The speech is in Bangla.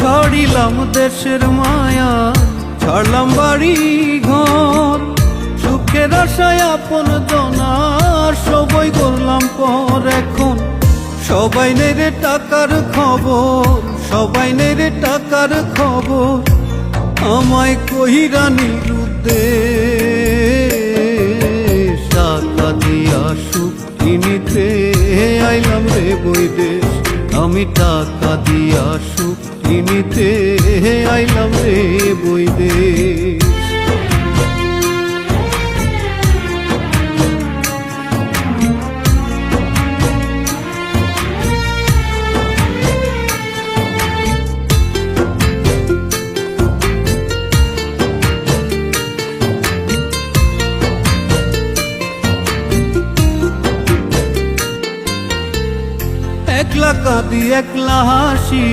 ছাড়িলাম দেশের মায়া, ছাড়লাম বাড়ি ঘর, সুখের আশায় আপন জনা সবাই করলাম পর। এখন সবাই নেই রে টাকার খবর, সবাই নেই রে টাকার খবর, আমায় কহিরা নিরুদ্দেশ। টাকা দিয়া সুখ কিনিতে আইলাম রে বৈদেশ, আমি টাকা দিয়া সুখ কিনিতে আইলাম রে বৈদেশ। একলা কাঁদি একলা হাসি,